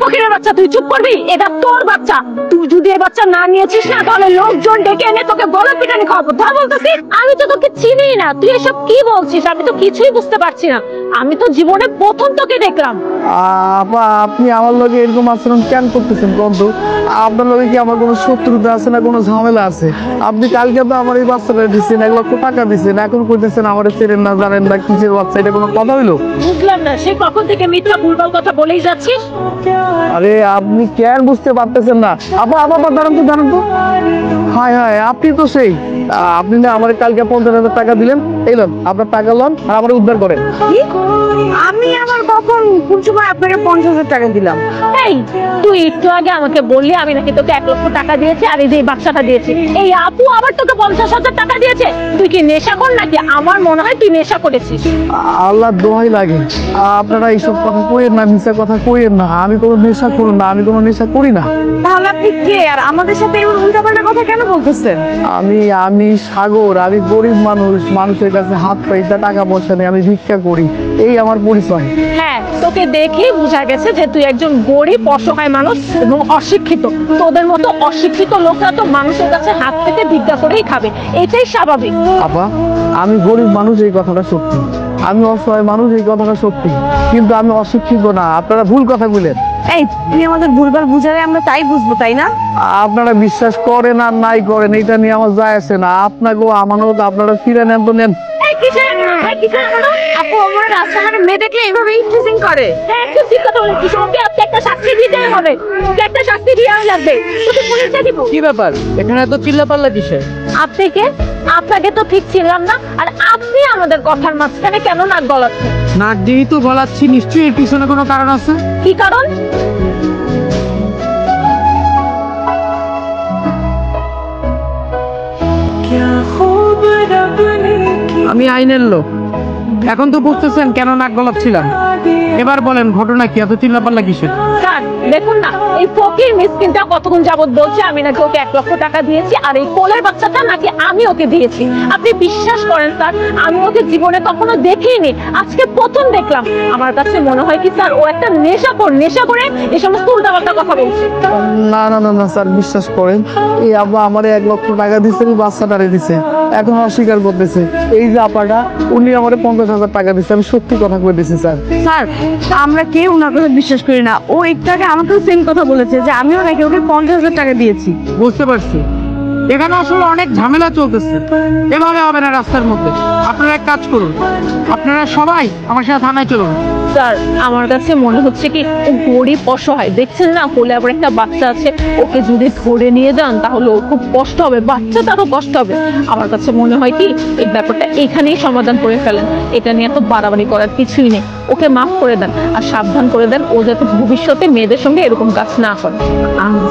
ফকিরের বাচ্চা, তুই চুপ করবি? এটা তোর বাচ্চা। তুই যদি এই বাচ্চা না নিয়েছিস না, তাহলে লোকজন ডেকে এনে তোকে গলা পিটানি খাওয়াবো। তা বলতেছি, আমি তো তোকে চিনি না, তুই এসব কি বলছিস? আমি তো কিছুই বুঝতে পারছি না। আমি তো জীবনে প্রথম তোকে দেখলাম। আপা, আপনি আমার লগে এরকম আচরণ কেন করতেছেন বন্ধু? আপনার লগে কি আমার কোনো শত্রুতা আছে না কোনো ঝামেলা আছে? আপনি কালকে তো আমার এই বাচ্চাটা দিচ্ছেন, 1 লক্ষ টাকা দিচ্ছেন, এখন কইতেছেন আমার চেনেন না জানেন না কিসের বাচ্চা, এটা কোনো কথা হইলো? বুঝলাম না, সে কখন থেকে মিথ্যা ভুলভাল কথা বলেই যাচ্ছিস। আরে আপনি কেন বুঝতে পারতেছেন না? আপা আপা দাঁড়ান তো দাঁড়ান তো। হায় হায়, আপনি তো সেই আপনি না আমার কালকে 50,000 টাকা দিলেন, এই লোন আপনার টাকা লোন আর আমার উদ্ধার করেন। আমি আমার কখন কোন সময় আপনাকে 50,000 টাকা দিলাম? এই তুই একটু আগে আমাকে বললি আমি নাকি তোকে 1 লক্ষ টাকা দিয়েছি আর এই যে বাচ্চাটা দিয়েছি। এই আপু আবার তোকে 50,000 টাকা দিয়েছে। তুই কি নেশা কর নাকি? আমার মনে হয় তুই নেশা করেছিস। আল্লাহ দোহাই লাগে, আপনারা এইসব কথা কইেন না, মিথ্যা কথা কইেন না। আমি কোনো নেশা করি না, আমি কোনো নেশা করি না। তাহলে আপনি কে আর আমাদের সাথে এমন উল্টাপাল্টা কথা কেন বলতেছেন? আমি সাগর, আমি গরিব মানুষ, মানুষের কাছে হাত পাইতে টাকা পয়সা নেই, আমি ভিক্ষা করি, এই আমার পরিচয়। হ্যাঁ, তোকে দেখেই বোঝা গেছে যে তুই একজন গরিব অসহায় মানুষ এবং অশিক্ষিত। তোদের মতো অশিক্ষিত লোকরা তো মানুষের কাছে হাত পেতে ভিক্ষা করেই খাবে, এটাই স্বাভাবিক। আপা, আমি গরিব মানুষ এই কথাটা সত্যি, আমি অসহায় মানুষ এই কথাটা সত্যি, কিন্তু আমি অশিক্ষিত না। আপনারা ভুল কথা বলেন। এই তুই আমাদের ভুলভাল বুঝালে আমরা তাই বুঝবো, তাই না? আপনারা বিশ্বাস করেন আর নাই করেন এটা নিয়ে আমার যায় আসে না। আপনাকেও আমানত আপনারা ফিরে নেন তো নেন। আপু আমার রাস্তাঘাটে মেয়ে দেখলে এইভাবে ইন্টারেস্টিং করে। হ্যাঁ, একটু ঠিক কথা বলেছিস। ওকে আপনি একটা শাস্তি দিতে হবে, ওকে একটা শাস্তি দেওয়া লাগবে। তোকে পুলিশে দিব। কি ব্যাপার, এখানে এত চিল্লাপাল্লা কিসের? আপনি কে? আপনাকে তো ঠিক ছিলাম না, আর আপনি আমাদের কথার মাঝখানে কেন নাক গলাচ্ছেন? নাক দিয়েই তো গলাচ্ছি, নিশ্চয়ই এর পিছনে কোনো কারণ আছে। কি কারণ? আমি আইনের লোক, এখন তো বুঝতেছেন কেন নাক গলাচ্ছিলাম। এবার বলেন ঘটনা কি, এত চিল্লাপাল্লা কিসের? স্যার দেখুন না, এই ফকির মিসকিনটা কতক্ষণ যাবত বলছে আমি নাকি ওকে 1 লক্ষ টাকা দিয়েছি, আর এই কোলের বাচ্চাটা নাকি আমি ওকে দিয়েছি। আপনি বিশ্বাস করেন স্যার, আমি ওকে জীবনে কখনো দেখিনি, আজকে প্রথম দেখলাম। আমার কাছে মনে হয় কি স্যার, ও একটা নেশা করে এই সমস্ত উল্টাপাল্টা কথা বলছে। না না না না স্যার, বিশ্বাস করেন, এই আব্বা আমার 1 লক্ষ টাকা দিচ্ছে, বাচ্চাটারে দিছে, এখন অস্বীকার করতেছে। এই যে আপাটা, উনি আমার 50,000 টাকা দিচ্ছে, আমি সত্যি কথা কই দিছি স্যার। স্যার আমরা কেউ ওনার কথা বিশ্বাস করি না। ও একটু আগে আমাকেও সেম কথা বলেছে যে আমিও নাকি ওকে 50,000 টাকা দিয়েছি। বুঝতে পারছি, এখানে আসলে অনেক ঝামেলা চলতেছে, এভাবে হবে না রাস্তার মধ্যে। আপনারা এক কাজ করুন, আপনারা সবাই আমার সাথে থানায় চলুন। স্যার আমার কাছে মনে হচ্ছে কি ও গরিব অসহায়, দেখছেন না কোলে আবার একটা বাচ্চা আছে। ওকে যদি ধরে নিয়ে যান তাহলে ওর খুব কষ্ট হবে, বাচ্চাটারও কষ্ট হবে। আমার কাছে মনে হয় কি এই ব্যাপারটা এখানেই সমাধান করে ফেলেন। এটা নিয়ে তো বাড়াবাড়ি করার কিছুই নেই। ওকে মাফ করে দেন আর সাবধান করে দেন ও যাতে ভবিষ্যতে মেয়েদের সঙ্গে এরকম কাজ না করে।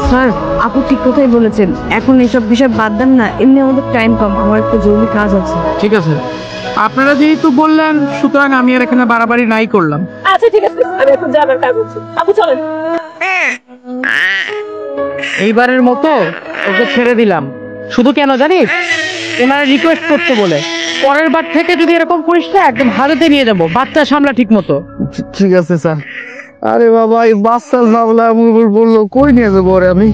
স্যার আপু ঠিক কথাই বলেছেন, এখন এইসব বিষয় বাদ দেন না, এমনি আমাদের টাইম কম, আমার একটু জরুরি কাজ আছে। ঠিক আছে, আপনারা যেহেতু বললেন সুতরাং আমি আর এখানে বাড়াবাড়ি নাই করলাম। আচ্ছা ঠিক আছে, আমি এখন যাবার কাজ আছে। আপু চলেন। এইবারের মতো ওকে ছেড়ে দিলাম, শুধু কেন জানিস, ওনারা রিকোয়েস্ট করতে বলে। পরের বার থেকে যদি এরকম করিস না, একদম হাতে নিয়ে যাবো, বাচ্চা সামলা ঠিক মতো। ঠিক আছে স্যার। আরে বাবা, এই বাচ্চা সামলা বললো কই নিয়ে যাবো আমি?